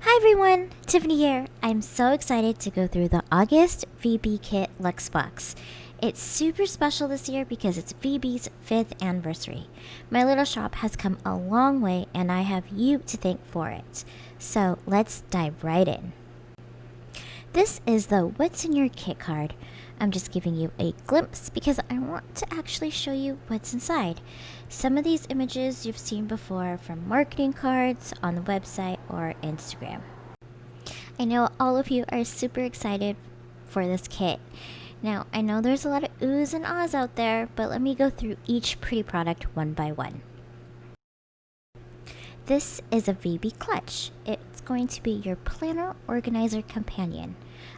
Hi everyone, Tiffany here. I'm so excited to go through the August VBKit Luxe box. It's super special this year because it's Phoebe's 5th anniversary. My little shop has come a long way and I have you to thank for it. So let's dive right in. This is the What's in Your Kit card. I'm just giving you a glimpse because I want to actually show you what's inside. Some of these images you've seen before from marketing cards, on the website, or Instagram. I know all of you are super excited for this kit. Now, I know there's a lot of oohs and ahs out there, but let me go through each pretty product one by one. This is a VB clutch. It's going to be your planner organizer companion.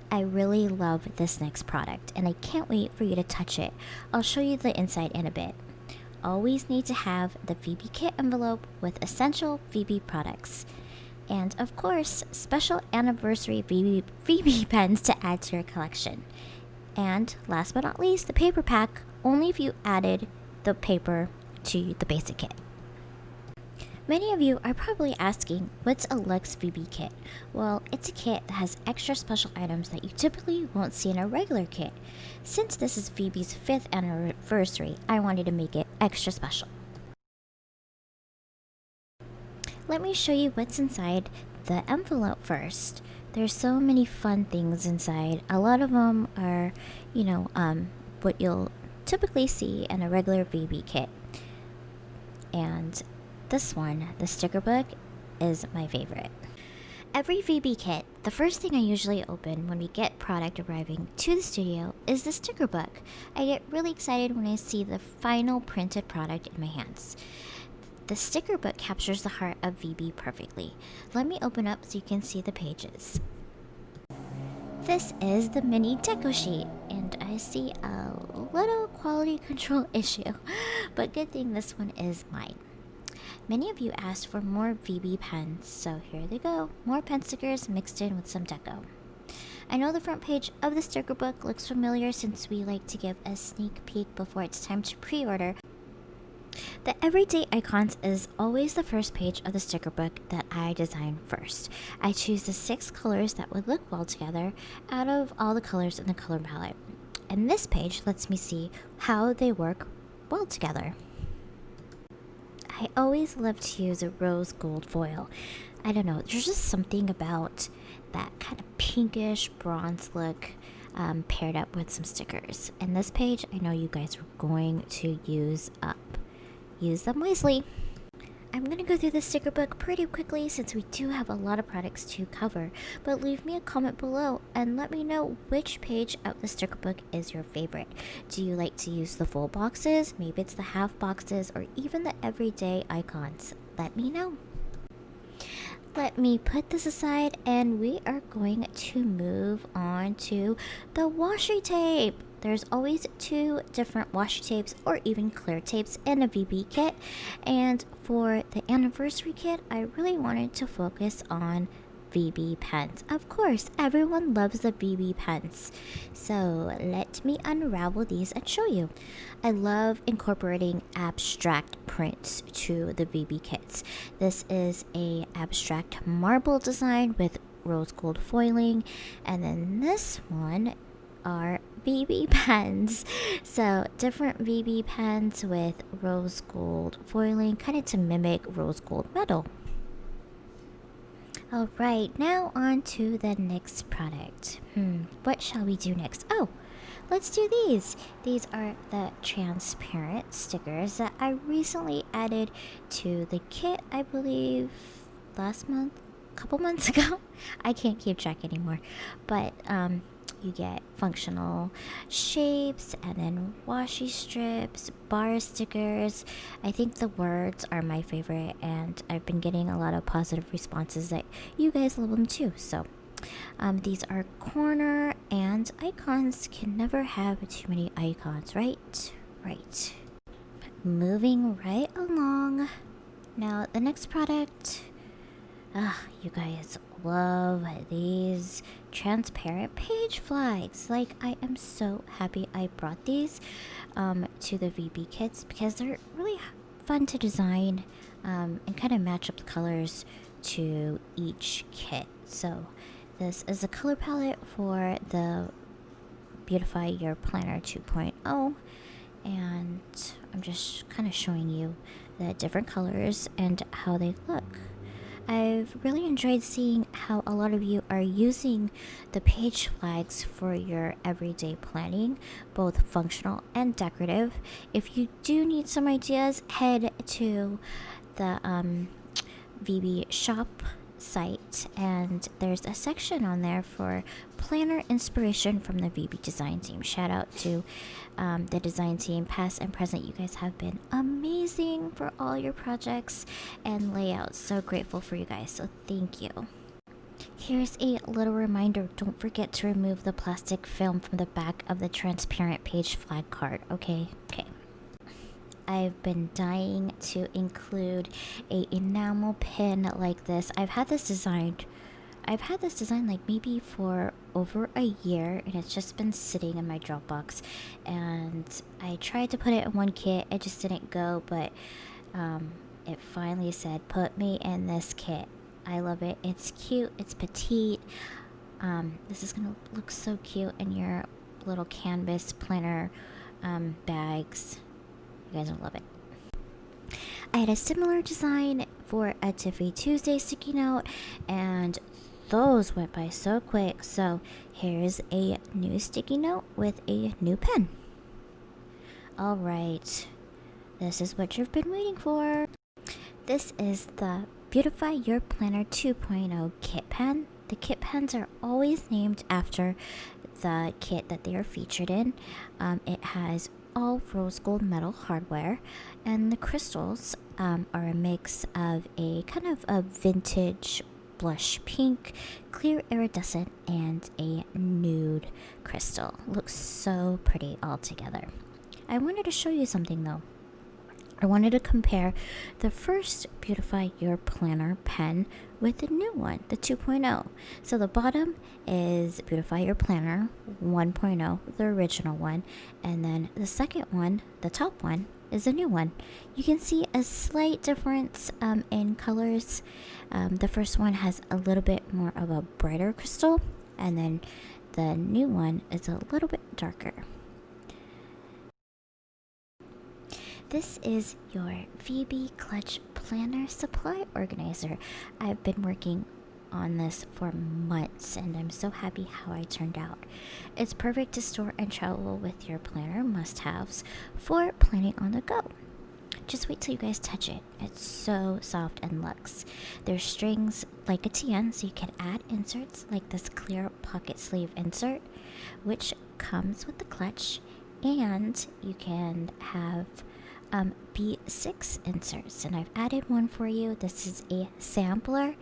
I really love this next product and I can't wait for you to touch it. I'll show you the inside in a bit. Always need to have the VBKit envelope with essential VB products. And of course, special anniversary VB pens to add to your collection. And last but not least, the paper pack, only if you added the paper to the basic kit. Many of you are probably asking, what's a luxe VB kit? Well, it's a kit that has extra special items that you typically won't see in a regular kit. Since this is Phoebe's 5th anniversary, I wanted to make it extra special. Let me show you what's inside the envelope first. There's so many fun things inside. A lot of them are, what you'll typically see in a regular VB kit. And this one, the sticker book, is my favorite. Every VB kit, the first thing I usually open when we get product arriving to the studio is the sticker book. I get really excited when I see the final printed product in my hands. The sticker book captures the heart of VB perfectly. Let me open up so you can see the pages. This is the mini deco sheet, and I see a little quality control issue, but good thing this one is mine. Many of you asked for more VB pens, so here they go. More pen stickers mixed in with some deco. I know the front page of the sticker book looks familiar since we like to give a sneak peek before it's time to pre-order. The Everyday Icons is always the first page of the sticker book that I design first. I choose the 6 colors that would look well together out of all the colors in the color palette. And this page lets me see how they work well together. I always love to use a rose gold foil. I don't know, there's just something about that kind of pinkish bronze look paired up with some stickers. And this page, I know you guys are going to use up. Use them wisely. I'm going to go through the sticker book pretty quickly since we do have a lot of products to cover, but leave me a comment below and let me know which page of the sticker book is your favorite. Do you like to use the full boxes, maybe it's the half boxes, or even the everyday icons? Let me know. Let me put this aside and we are going to move on to the washi tape. There's always 2 different washi tapes or even clear tapes in a VB kit. And for the anniversary kit, I really wanted to focus on VB pens. Of course, everyone loves the VB pens. So let me unravel these and show you. I love incorporating abstract prints to the VB kits. This is a abstract marble design with rose gold foiling, and then this one are VB pens. So different VB pens with rose gold foiling, kind of to mimic rose gold metal. Alright, now on to the next product. What shall we do next? Oh, let's do these. These are the transparent stickers that I recently added to the kit, I believe last month, a couple months ago. I can't keep track anymore. But you get functional shapes and then washi strips, bar stickers. I think the words are my favorite and I've been getting a lot of positive responses that you guys love them too. So these are corner and icons. Can never have too many icons, right? Right. Moving right along. Now the next product. You guys love these transparent page flags. Like, I am so happy I brought these to the VB kits because they're really fun to design and kind of match up the colors to each kit. So this is a color palette for the Beautify Your Planner 2.0, and I'm just kind of showing you the different colors and how they look. I've really enjoyed seeing how a lot of you are using the page flags for your everyday planning, both functional and decorative. If you do need some ideas, head to the VB shop site, and there's a section on there for planner inspiration from the VB design team. Shout out to the design team, past and present. You guys have been amazing for all your projects and layouts. So grateful for you guys, so thank you. Here's a little reminder, don't forget to remove the plastic film from the back of the transparent page flag card. Okay. I've been dying to include a enamel pin like this. I've had this design like maybe for over a year, and it's just been sitting in my Dropbox, and I tried to put it in one kit. It just didn't go, but it finally said put me in this kit. I love it. It's cute, it's petite. This is gonna look so cute in your little canvas planner bags. You guys will love it. I had a similar design for a Tiffy Tuesday sticky note, and those went by so quick. So here's a new sticky note with a new pen. Alright, this is what you've been waiting for. This is the Beautify Your Planner 2.0 kit pen. The kit pens are always named after the kit that they are featured in. It has all rose gold metal hardware, and the crystals are a mix of a kind of a vintage blush pink, clear iridescent, and a nude crystal. Looks so pretty all together. I wanted to show you something though. I wanted to compare the first Beautify Your Planner pen with the new one, the 2.0. So the bottom is Beautify Your Planner 1.0, the original one, and then the second one, the top one, is a new one. You can see a slight difference in colors. The first one has a little bit more of a brighter crystal, and then the new one is a little bit darker. This is your VB Clutch Planner Supply Organizer. I've been working on this for months, and I'm so happy how I turned out. It's perfect to store and travel with your planner must-haves for planning on the go. Just wait till you guys touch it. It's so soft and luxe. There's strings like a TN, so you can add inserts like this clear pocket sleeve insert, which comes with the clutch, and you can have B6 inserts, and I've added one for you. This is a sampler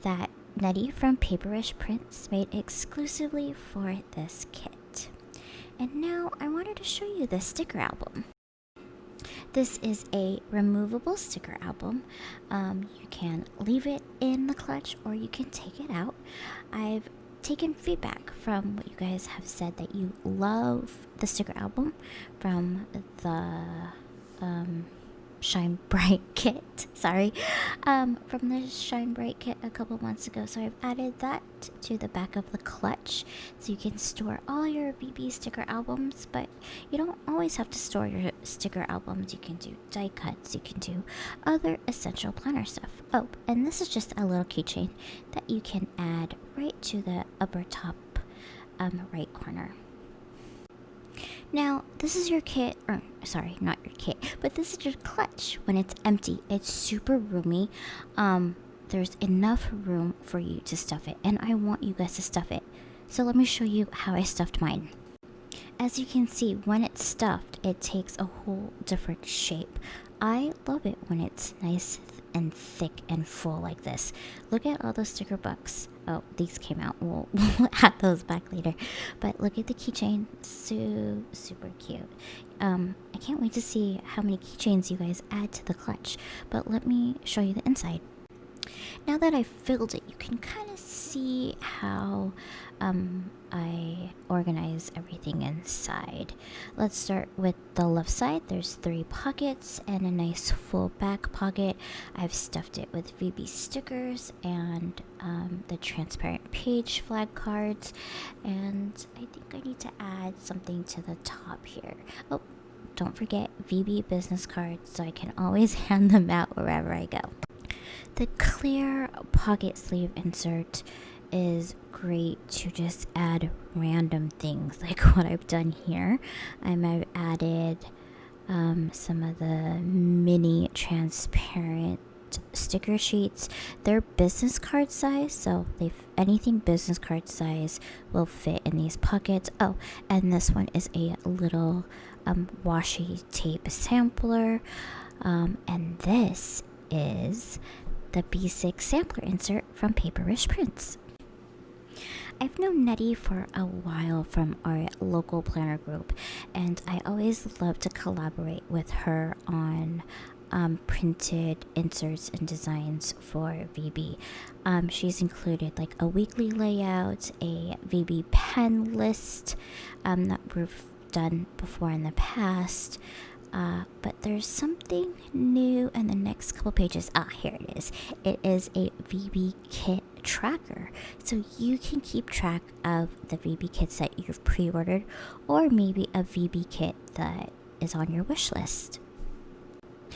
that Nettie from Paperish Prints made exclusively for this kit. And now I wanted to show you the sticker album. This is a removable sticker album. You can leave it in the clutch or you can take it out. I've taken feedback from what you guys have said that you love the sticker album from the Shine Bright kit. From the Shine Bright kit a couple months ago. So I've added that to the back of the clutch so you can store all your BB sticker albums, but you don't always have to store your sticker albums. You can do die cuts, you can do other essential planner stuff. Oh, and this is just a little keychain that you can add right to the upper top right corner. Now, this is your kit, or sorry, not your kit, but this is your clutch when it's empty. It's super roomy. There's enough room for you to stuff it, and I want you guys to stuff it. So let me show you how I stuffed mine. As you can see, when it's stuffed, it takes a whole different shape. I love it when it's nice and thick and full like this. Look at all those sticker books. Oh, these came out. We'll add those back later. But look at the keychain. Super cute. I can't wait to see how many keychains you guys add to the clutch. But let me show you the inside. Now that I've filled it, you can kind of see how I organize everything inside. Let's start with the left side. There's 3 pockets and a nice full back pocket. I've stuffed it with VB stickers and the transparent page flag cards, and I think I need to add something to the top here. Oh, don't forget VB business cards, so I can always hand them out wherever I go. The clear pocket sleeve insert is great to just add random things like what I've done here. I've added some of the mini transparent sticker sheets. They're business card size, so anything business card size will fit in these pockets. Oh, and this one is a little washi tape sampler, and this is the B6 sampler insert from Paperish Prints. I've known Nettie for a while from our local planner group, and I always love to collaborate with her on printed inserts and designs for VB. She's included like a weekly layout, a VB pen list that we've done before in the past. But there's something new in the next couple pages. Here it is. It is a VBKit tracker. So you can keep track of the VB kits that you've pre-ordered, or maybe a VB kit that is on your wish list.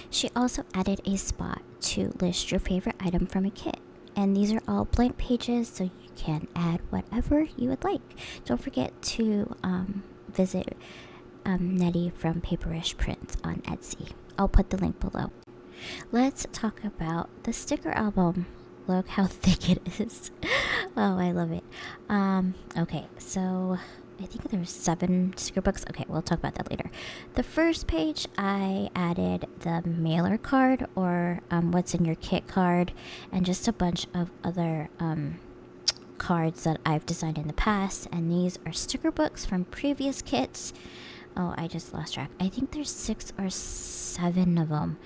She also added a spot to list your favorite item from a kit. And these are all blank pages, so you can add whatever you would like. Don't forget to visit Nettie from Paperish Prints on Etsy. I'll put the link below. Let's talk about the sticker album. Look how thick it is. Oh, I love it. Okay, so I think there's 7 sticker books. Okay, we'll talk about that later. The first page, I added the mailer card, or what's in your kit card, and just a bunch of other cards that I've designed in the past. And these are sticker books from previous kits. Oh, I just lost track. I think there's 6 or 7 of them,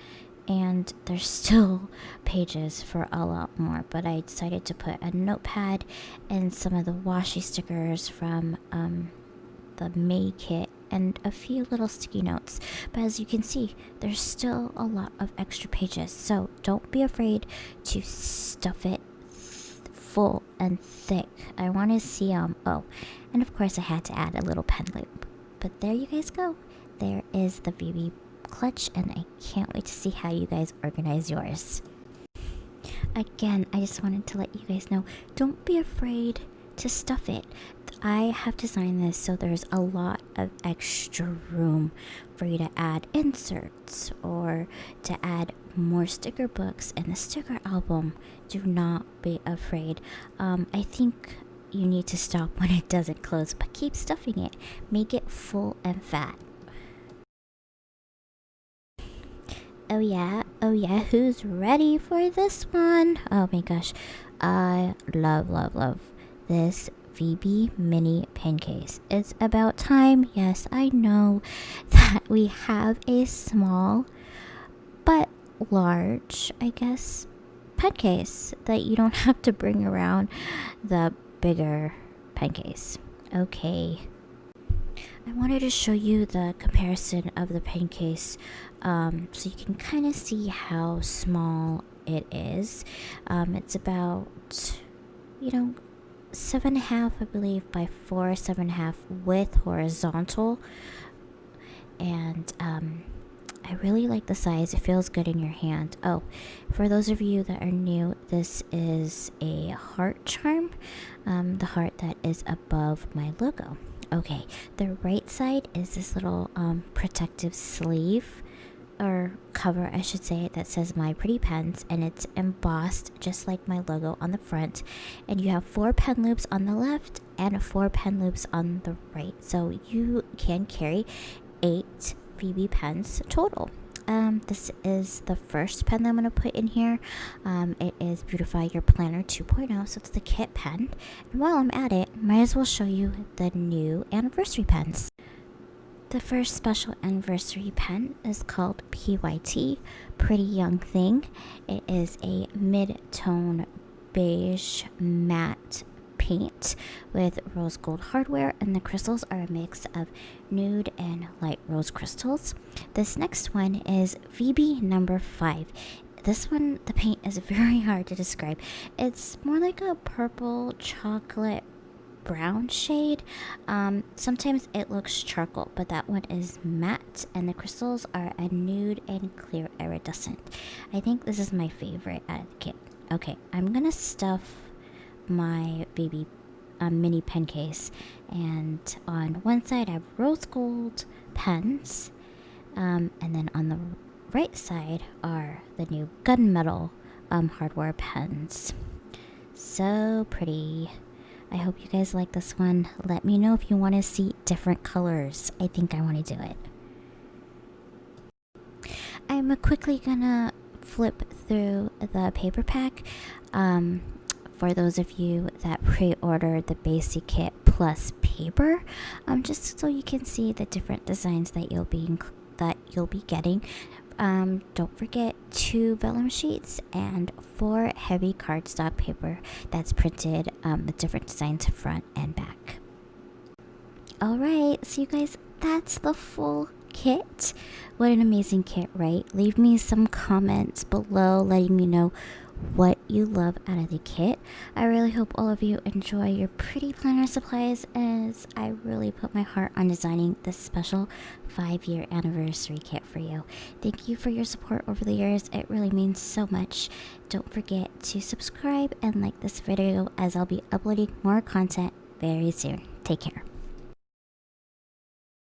and there's still pages for a lot more, but I decided to put a notepad and some of the washi stickers from the May kit and a few little sticky notes. But as you can see, there's still a lot of extra pages, so don't be afraid to stuff it full and thick. I want to see oh, and of course I had to add a little pen loop. But there you guys go. There is the VB clutch, and I can't wait to see how you guys organize yours. Again, I just wanted to let you guys know, don't be afraid to stuff it. I have designed this so there's a lot of extra room for you to add inserts or to add more sticker books in the sticker album. Do not be afraid. I think you need to stop when it doesn't close, but keep stuffing it. Make it full and fat. Oh yeah, who's ready for this one? Oh my gosh, I love this VB mini pen case. It's about time. Yes, I know that we have a small but large, I guess, pen case that you don't have to bring around the bigger pen case. Okay, I wanted to show you the comparison of the pen case, so you can kind of see how small it is. It's about 7.5, I believe, by 4, 7.5 width horizontal, and I really like the size. It feels good in your hand. Oh, for those of you that are new, this is a heart charm, the heart that is above my logo. Okay, the right side is this little protective sleeve, or cover I should say, that says My Pretty Pens, and it's embossed just like my logo on the front. And you have 4 pen loops on the left and 4 pen loops on the right, so you can carry 8 VB pens total. This is the first pen that I'm going to put in here. It is Beautiffy Your Planner 2.0, so it's the kit pen. And while I'm at it, might as well show you the new anniversary pens. The first special anniversary pen is called PYT, Pretty Young Thing. It is a mid-tone beige matte paint with rose gold hardware, and the crystals are a mix of nude and light rose crystals. This next one is VB number 5. This one, the paint is very hard to describe. It's more like a purple chocolate brown shade. Sometimes it looks charcoal, but that one is matte, and the crystals are a nude and clear iridescent. I think this is my favorite out of the kit. Okay, I'm gonna stuff my baby mini pen case, and on one side I have rose gold pens, and then on the right side are the new gunmetal hardware pens. So pretty. I hope you guys like this one. Let me know if you want to see different colors. I think I want to do it. I'm quickly gonna flip through the paper pack. For those of you that pre-ordered the basic kit plus paper, just so you can see the different designs that you'll be getting. Don't forget 2 vellum sheets and 4 heavy cardstock paper that's printed with different designs front and back. Alright, so you guys, that's the full kit. What an amazing kit, right? Leave me some comments below letting me know what you love out of the kit. I really hope all of you enjoy your pretty planner supplies, as I really put my heart on designing this special 5-year anniversary kit for you. Thank you for your support over the years. It really means so much. Don't forget to subscribe and like this video, as I'll be uploading more content very soon. Take care.